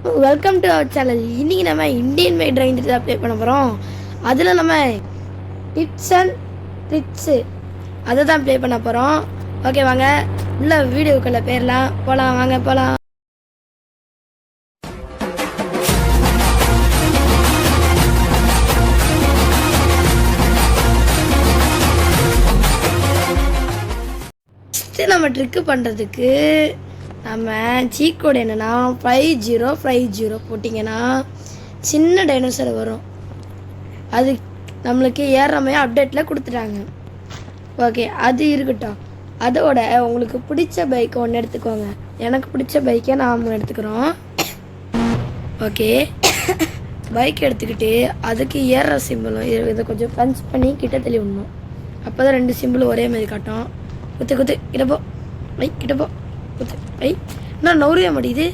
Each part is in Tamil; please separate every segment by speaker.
Speaker 1: Welcome to our channel. இன்றைக்கி நம்ம இந்தியன் மேட் டிரைவிங் தான் அப்ளை பண்ண போகிறோம். அதில் நம்ம டிப்ஸ் அண்ட் ட்ரிக்ஸு அதை தான் ப்ளே பண்ண போகிறோம். ஓகே வாங்க உள்ள வீடியோக்குள்ளே போகலாம் வாங்க போகலாம். ஃபஸ்ட்டு நம்ம ட்ரிக்கு பண்ணுறதுக்கு நம்ம சீட் கோடு என்னென்னா 5050 போட்டிங்கன்னா சின்ன டைனோசர் வரும். அது நம்மளுக்கு ஏறாமையாக அப்டேட்டில் கொடுத்துட்டாங்க. ஓகே அது இருக்கட்டும். அதோட உங்களுக்கு பிடிச்ச பைக்கை ஒன்று எடுத்துக்கோங்க. எனக்கு பிடிச்ச பைக்கை நாம் எடுத்துக்கிறோம். ஓகே பைக் எடுத்துக்கிட்டு அதுக்கு ஏறுற சிம்பிளும் இதை கொஞ்சம் பஞ்ச் பண்ணி கிட்ட தள்ளி விடணும். அப்போ தான் 2 சிம்பிளும் ஒரே மாதிரி காட்டும். குத்து கிட்டப்போ கிட்டப்போ குத்து இன்னும் நவுறிய மாட்டேங்குது.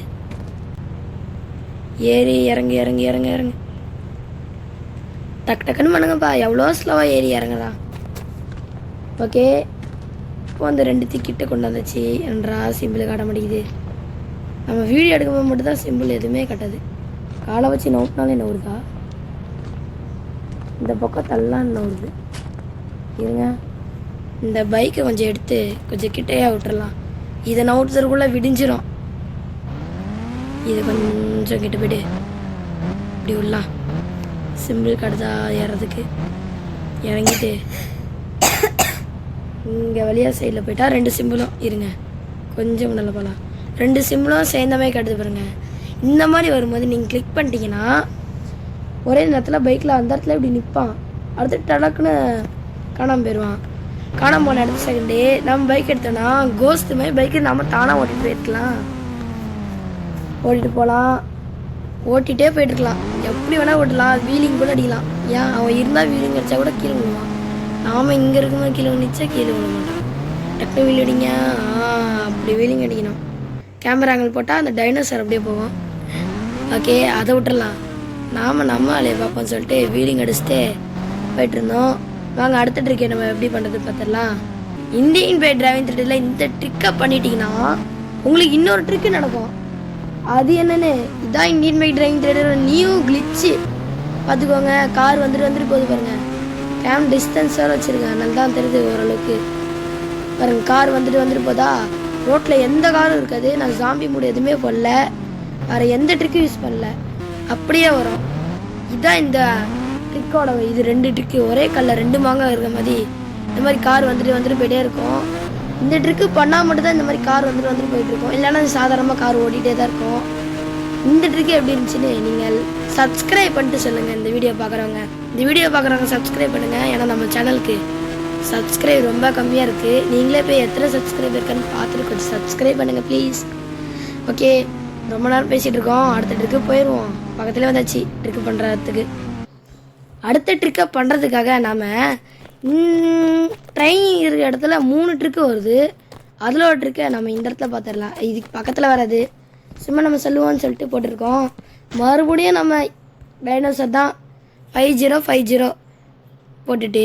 Speaker 1: ஏறி இறங்கு டக்குன்னு பண்ணுங்கப்பா. எவ்வளோ ஸ்லோவாக ஏறி இறங்குறா. ஓகே இப்போ அந்த 2 கிட்ட கொண்டு வந்துச்சு. என்றா சிம்பிள் காட்ட மாட்டேங்குது. நம்ம வீடியோ எடுக்கும்போது மட்டும்தான் சிம்பிள் எதுவுமே காட்டாது. காலை வச்சு நோட்டினாலே நவுறுதா. இந்த பக்கம் தள்ளான்னு நவுறுது. இருங்க இந்த பைக்கை கொஞ்சம் எடுத்து கொஞ்சம் கிட்டையாக விட்டுறலாம். இதை நவுட்டுறதுக்குள்ளே விடிஞ்சிரும். இதை கொஞ்சம் கிட்ட போய்ட்டு இப்படி விடலாம். சிம்பிள் கடுதா ஏறதுக்கு இறங்கிட்டு இங்கே வழியாக சைடில் போயிட்டா 2 சிம்பிளும் இருங்க கொஞ்சம் முன்னால் போகலாம். 2 சிம்பிளும் சேர்ந்த மாதிரி கடுது பாருங்க. இந்த மாதிரி வரும்போது நீங்கள் கிளிக் பண்ணிட்டீங்கன்னா ஒரே நேரத்தில் பைக்கில் அந்த இடத்துல இப்படி நிற்பான். அடுத்து டடக்குன்னு காணாமல் போயிடுவான். காணாமல் போன அடுத்த செகண்டே நம்ம பைக் எடுத்தோன்னா கோஸ்ட் மாதிரி பைக்கு நம்ம தானாக ஓட்டிகிட்டு போயிருக்கலாம். ஓட்டிகிட்டே போயிட்டுருக்கலாம். எப்படி வேணால் ஓட்டலாம். வீலிங் கூட அடிக்கலாம். ஏன் அவன் இருந்தால் வீலிங் அடித்தா கூட கீழே விழுவான். நாம் இங்கே இருக்கும்போது கீழே விழுந்துச்சா கீழே விழ மாட்டான். டக்குனு வீல் அடிங்க. அப்படி வீலிங் அடிக்கணும். கேமரா ஆங்கிள் போட்டால் அந்த டைனோசர் அப்படியே போவோம். ஓகே அதை விட்டுடலாம். நம்ம வேலையை பார்ப்போம்னு சொல்லிட்டு வீலிங் அடிச்சுட்டு போயிட்டுருந்தோம். வாங்க அடுத்த ட்ரிக்கை நம்ம எப்படி பண்ணுறது பார்த்துடலாம். இந்தியன் பைக் டிரைவிங் த்ரெட்டில் இந்த ட்ரிக்கை பண்ணிட்டீங்கன்னா உங்களுக்கு இன்னொரு ட்ரிக்கு நடக்கும். அது என்னென்னு இதான் இந்தியன் பைக் டிரைவிங் த்ரெட்டோட நியூ கிளிச்சு. பார்த்துக்கோங்க. கார் வந்துட்டு போகுது பாருங்கள். கேம் டிஸ்டன்ஸோட வச்சுருங்க. நல்லா தான் தெரியுது ஓரளவுக்கு பாருங்கள். கார் வந்துட்டு போதா. ரோட்டில் எந்த காரும் இருக்காது. நான் ஜாம்பி மூடு எதுவுமே போடல. வேறு எந்த ட்ரிக்கும் யூஸ் பண்ணல. அப்படியே வரும். இதுதான் இந்த ட்ரிக்கோட இது 2 ட்ரிக்கு ஒரே கல்ல 2 மாங்காய் இருக்கிற மாதிரி. இந்த மாதிரி கார் வந்துட்டு போயிட்டே இருக்கும். இந்த ட்ரிக்கு பண்ணால் மட்டும்தான் இந்த மாதிரி கார் வந்துட்டு போயிட்டுருக்கோம். இல்லைன்னா சாதாரணமாக கார் ஓடிட்டே தான் இருக்கும். இந்த ட்ரிக்கு எப்படி இருந்துச்சுன்னு நீங்கள் சப்ஸ்கிரைப் பண்ணிட்டு சொல்லுங்கள். இந்த வீடியோ பார்க்குறவங்க சப்ஸ்கிரைப் பண்ணுங்கள். ஏன்னா நம்ம சேனலுக்கு சப்ஸ்கிரைப் ரொம்ப கம்மியாக இருக்குது. நீங்களே போய் எத்தனை சப்ஸ்கிரைப் இருக்குன்னு பார்த்துட்டு கொஞ்சம் சப்ஸ்கிரைப் பண்ணுங்கள் ப்ளீஸ். ஓகே ரொம்ப நேரம் பேசிகிட்டு இருக்கோம். அடுத்த ட்ரிக்கு போயிடுவோம். பக்கத்துலேயே வந்தாச்சு ட்ரிக்கு பண்ணுறதுக்கு. அடுத்த ட்ரிக்கை பண்ணுறதுக்காக நாம் ட்ரெயின் இருக்கிற இடத்துல 3 ட்ரிக்கு வருது. அதில் ஒரு ட்ரிக்கை நம்ம இந்த இடத்துல பார்த்துடலாம். இதுக்கு பக்கத்தில் வராது. சும்மா நம்ம சொல்லுவோம்னு சொல்லிட்டு போட்டிருக்கோம். மறுபடியும் நம்ம டைனோசர் தான் 5050 போட்டுட்டு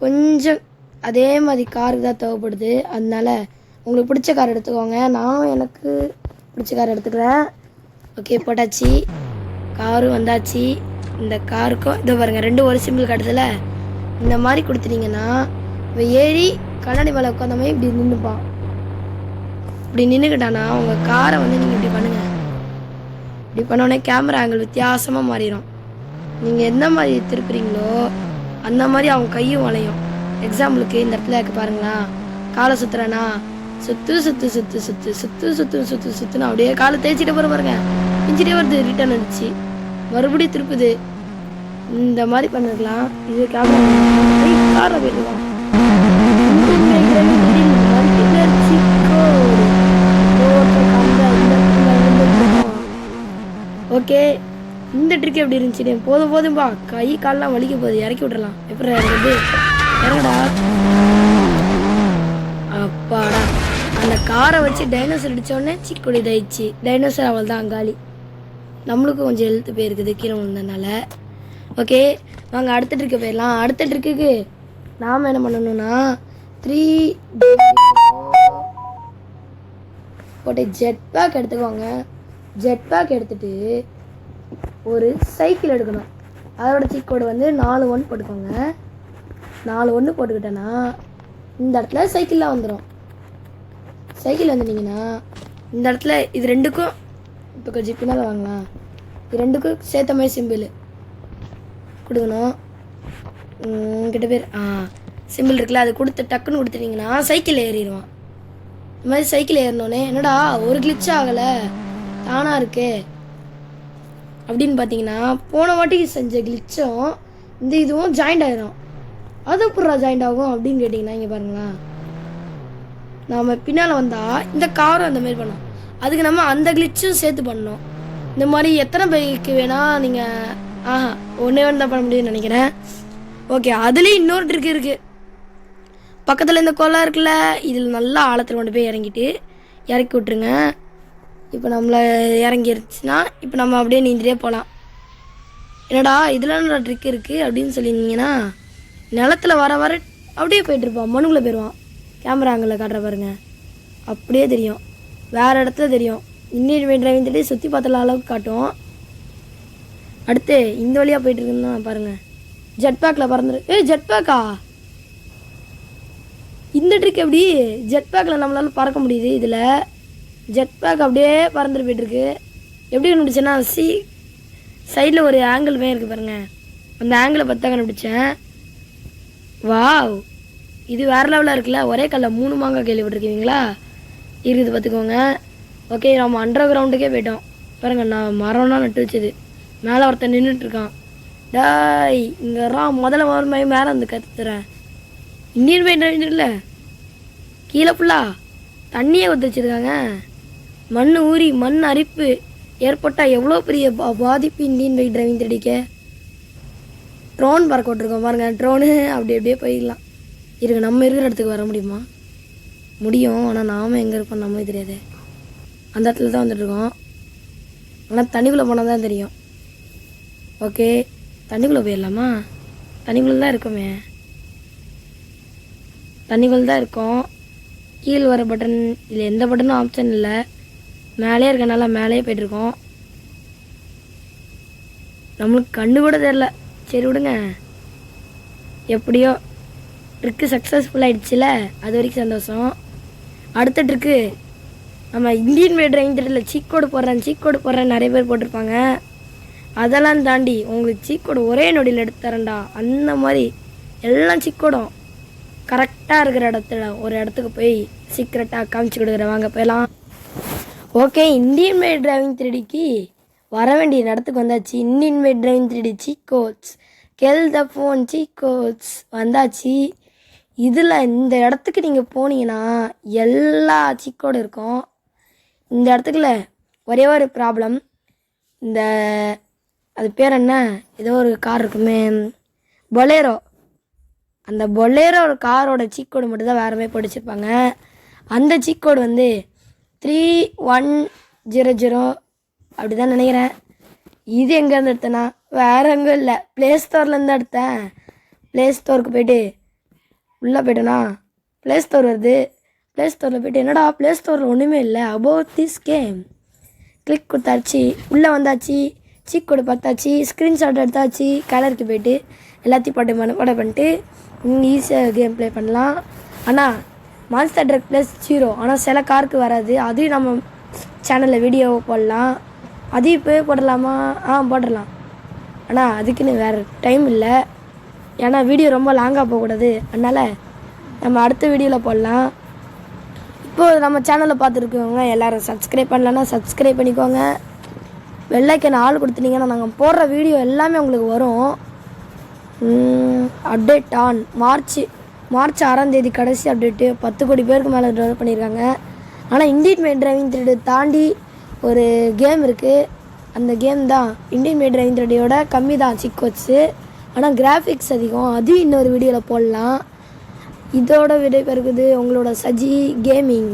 Speaker 1: கொஞ்சம் அதே மாதிரி காருக்கு தான் தேவைப்படுது. அதனால் உங்களுக்கு பிடிச்ச கார் எடுத்துக்கோங்க. நான் எனக்கு பிடிச்ச கார் எடுத்துக்கிறேன். ஓகே போட்டாச்சு. காரும் வந்தாச்சு. இந்த காருக்கும் இதோ பாருங்கள் 2 ஒரு சிம்பிள் காட்டுதில்ல. இந்த மாதிரி கொடுத்துட்டீங்கன்னா இப்போ ஏறி கண்ணாடி மேலே உட்காந்த மாதிரி இப்படி நின்றுப்பான். இப்படி நின்றுக்கிட்டானா உங்கள் காரை நீங்கள் இப்படி பண்ணுங்கள். இப்படி பண்ணோடனே கேமரா ஆங்கிள் வித்தியாசமாக மாறிடும். நீங்கள் எந்த மாதிரி திருப்புறீங்களோ அந்த மாதிரி அவங்க கையும் வளையும். எக்ஸாம்பிளுக்கு இந்த இடத்துல இருக்க பாருங்களா. காலை சுற்றுறேன்னா சுற்றுன்னு அப்படியே காலை தேய்ச்சிட்டு போகிற பாருங்க. பிஞ்சிட்டே வருது. ரிட்டர்ன் வந்துச்சு. மறுபடியும் திருப்புது. இந்த மாதிரி பண்ணிருக்கலாம். இது கேமரா போயிடலாம். ஓகே இந்த ட்ரிக் எப்படி இருந்துச்சு? போதும்பா கை கால்லாம் வலிக்க போகுது. இறக்கி விட்டுறலாம். எப்படி இறங்குது? இறங்கடா. அப்பாடா அந்த காரை வச்சு டைனோசர் அடித்தோடனே சிக்கொடி இதாயிடுச்சு. டைனோசர் அவள் தான் காலி. நம்மளுக்கும் கொஞ்சம் ஹெல்த்து போயிருக்குது கீழே விழுந்ததுனால. ஓகே வாங்க அடுத்த ட்ரிக்கு போயிடலாம். அடுத்த ட்ரிக்குக்கு நாம் என்ன பண்ணணும்னா 3 போட்டு ஜெட் பேக் எடுத்துக்கோங்க. ஜெட் பேக் எடுத்துகிட்டு ஒரு சைக்கிள் எடுக்கணும். அதோட சீட் கோடு வந்து 4 1 போட்டுக்கோங்க. 4 1 போட்டுக்கிட்டேன்னா இந்த இடத்துல சைக்கிள்லாம் வந்துடும். சைக்கிள் வந்துட்டிங்கன்னா இந்த இடத்துல இது ரெண்டுக்கும் இப்போ கொஞ்சம் பின்னால் வாங்கலாம். இது ரெண்டுக்கும் சேர்த்த மாதிரி சிம்பிள் கொடுக்கணும். கிட்ட பேர் சிம்பிள் இருக்குல்ல, அது கொடுத்து டக்குன்னு கொடுத்துட்டிங்கன்னா சைக்கிள் ஏறிடுவான். இந்த மாதிரி சைக்கிள் ஏறினோடனே என்னடா ஒரு கிளிச் ஆகலை தானாக இருக்கு அப்படின்னு பார்த்தீங்கன்னா போன வாட்டிக்கு செஞ்ச கிளிச்சும் இந்த இதுவும் ஜாயிண்ட் ஆகிடும். அது எப்படா ஜாயிண்ட் ஆகும் அப்படின்னு கேட்டிங்கன்னா இங்கே பாருங்களா, நாம் பின்னால் வந்தால் இந்த காரும் அந்த மாதிரி பண்ணோம். அதுக்கு நம்ம அந்த கிளிச்சும் சேர்த்து பண்ணோம். இந்த மாதிரி எத்தனை பைக்கு வேணால் நீங்கள் ஒன்றே ஒன்று தான் பண்ண முடியும்னு நினைக்கிறேன். ஓகே, அதுலேயும் இன்னொரு ட்ரிக் இருக்குது. பக்கத்தில் இந்த கொலை இருக்குல்ல, இதில் நல்லா ஆழத்தில் கொண்டு போய் இறக்கி விட்ருங்க. இப்போ நம்மளை இறங்கிருச்சுன்னா இப்போ நம்ம அப்படியே நீந்திலே போகலாம். என்னடா இதில் என்னடா ட்ரிக் இருக்குது அப்படின்னு சொல்லியிருந்தீங்கன்னா, நிலத்தில் வர அப்படியே போய்ட்டுருப்பான், மண்ணுக்குள்ளே போயிடுவான். கேமரா ஆங்கிளில் காட்டுற பாருங்க, அப்படியே தெரியும், வேறு இடத்துல தெரியும். இந்தியன் டிரைவிங் சொல்லி சுற்றி பார்த்தல அளவுக்கு காட்டும். அடுத்து இந்த வழியாக போயிட்டுருக்குன்னு பாருங்கள், ஜெட் பேக்கில் பறந்துரு. ஜெட் பேக்கா? இந்த ட்ரிக் எப்படி ஜெட் பேக்கில் நம்மளால பறக்க முடியுது? இதில் ஜெட் பேக் அப்படியே பறந்துட்டு போயிட்டுருக்கு. எப்படி கண்டுபிடிச்சேன்னா சைடில் ஒரு ஆங்கிள் இருக்குது பாருங்கள், அந்த ஆங்கிளை பார்த்து தான் கண்டுபிடிச்சேன். வாவ், இது வேறு லெவலாக இருக்குல்ல. ஒரே கல்லில் 3 மாங்காய் கேள்விப்பட்டிருக்கீங்களா? இருக்குது பார்த்துக்கோங்க. ஓகே, நம்ம அண்டர் கிரவுண்டுக்கே போயிட்டோம். பாருங்க, நான் மரம்னா நட்டு வச்சது. மேலே ஒருத்தன் நின்றுட்டுருக்கான். டாய் இங்கே முதல்ல மேலே வந்து கற்றுறேன். இந்தியன் டிரைவிங் இல்லை, கீழே ஃபுல்லாக தண்ணியை ஊற்றி வச்சுருக்காங்க. மண் ஊறி மண் அரிப்பு ஏற்பட்டால் எவ்வளோ பெரிய பாதிப்பு இந்தியன் டிரைவிங் தெரிக்க. ட்ரோன் பறக்க விட்ருக்கோம் பாருங்கள், ட்ரோனு அப்படியே போயிடலாம். இருக்கு, நம்ம இருக்கிற இடத்துக்கு வர முடியுமா? முடியும், ஆனால் நாம் எங்கே இருக்கோம் நம்ம தெரியாது. அந்த இடத்துல தான் வந்துட்டுருக்கோம். ஆனால் தண்ணிக்குள்ளே போனால் தான் தெரியும். ஓகே, தண்ணிக்குள்ளே போயிடலாமா? தண்ணிக்குள்ளே தான் இருக்கோமே, தண்ணிக்குள்ளே தான் இருக்கோம். கீழே வர பட்டன் இல்லை, எந்த பட்டனும் ஆப்ஷன் இல்லை. மேலே இருக்கனால மேலேயே போய்ட்டுருக்கோம். நம்மளுக்கு கண்ணு கூட தெரில. சரி விடுங்க, எப்படியோ ட்ரிக்கு சக்ஸஸ்ஃபுல் ஆகிடுச்சுல, அது வரைக்கும் சந்தோஷம். அடுத்த ட்ரிக்கு நம்ம இந்தியன் டிரைவிங் தெரியல, சீக் கோடு போடுறேன் நிறைய பேர் போட்டிருப்பாங்க. அதெல்லாம் தாண்டி உங்களுக்கு சீக் கோடு ஒரே நொடியில் எடுத்து தரேன்டா. அந்த மாதிரி எல்லாம் சீக் கோடும் கரெக்டாக இருக்கிற இடத்துல ஒரு இடத்துக்கு போய் சீக்கிரட்டாக காமிச்சு கொடுக்குறேன், வாங்க போயலாம். ஓகே, இந்தியன் மேட் டிரைவிங் 3Dக்கு வர வேண்டிய இடத்துக்கு வந்தாச்சு. Indian made driving 3D cheat codes, கெல் த ஃபோன் சீக் கோட்ஸ் வந்தாச்சு. இதில் இந்த இடத்துக்கு நீங்கள் போனீங்கன்னா எல்லா சீக் கோடும் இருக்கும். இந்த இடத்துக்குள்ள ஒரே ஒரு ப்ராப்ளம், இந்த அது பேர் என்ன, ஏதோ ஒரு கார் இருக்குமே, பொலேரோ. அந்த பொலேரோ காரோட சீக் கோடு மட்டும் தான் வேறு மாதிரி படிச்சிருப்பாங்க. அந்த சீக் கோடு வந்து 3100 அப்படி தான் நினைக்கிறேன். இது எங்கேருந்து எடுத்தேன்னா வேறு எங்கே இல்லை, ப்ளே ஸ்டோர்லேருந்து எடுத்தேன். ப்ளே ஸ்டோருக்கு போய்ட்டு உள்ளே போய்ட்டேன்னா ப்ளே ஸ்டோர் வருது. ப்ளே ஸ்டோரில் போய்ட்டு என்னடா ப்ளே ஸ்டோரில் ஒன்றுமே இல்லை, அபவுட் திஸ் கேம் கிளிக் கொடுத்தாச்சு. உள்ளே வந்தாச்சு, சீக் கோடு பார்த்தாச்சு, ஸ்க்ரீன்ஷாட் எடுத்தாச்சு. கலருக்கு போய்ட்டு எல்லாத்தையும் போட்டு பண்ணிட்டு ஈஸியாக கேம் ப்ளே பண்ணலாம். ஆனால் மான்ஸ்டர் ட்ரக் +0 ஆனால் சில காருக்கு வராது. அதையும் நம்ம சேனலில் வீடியோ போடலாம். அதையும் இப்போ போடலாமா? போடலாம். ஆனால் அதுக்குன்னு வேறு டைம் இல்லை, ஏன்னா வீடியோ ரொம்ப லாங்காக போகக்கூடாது. அதனால் நம்ம அடுத்த வீடியோவில் போடலாம். இப்போது நம்ம சேனலில் பார்த்துருக்கவங்க எல்லோரும் சப்ஸ்கிரைப் பண்ணலன்னா சப்ஸ்கிரைப் பண்ணிக்கோங்க. வெள்ளைக்கான ஆள் கொடுத்துட்டிங்கன்னா நாங்கள் போடுற வீடியோ எல்லாமே உங்களுக்கு வரும். அப்டேட் ஆன் மார்ச் 6ஆம் தேதி கடைசி அப்டேட்டு. 10 கோடி பேருக்கு மேலே டெவலப் பண்ணியிருக்காங்க. ஆனால் இந்தியன் மேட் டிரைவிங் 3D தாண்டி ஒரு கேம் இருக்குது. அந்த கேம் தான் இந்தியன் மேட் டிரைவிங் 3Dயோட கம்மி தான் சீக் கோட்ஸு, ஆனால் கிராஃபிக்ஸ் அதிகம். அதுவும் இன்னொரு வீடியோவில் போடலாம். இதோட விடை பெறுக்குது உங்களோட சஜி கேமிங்.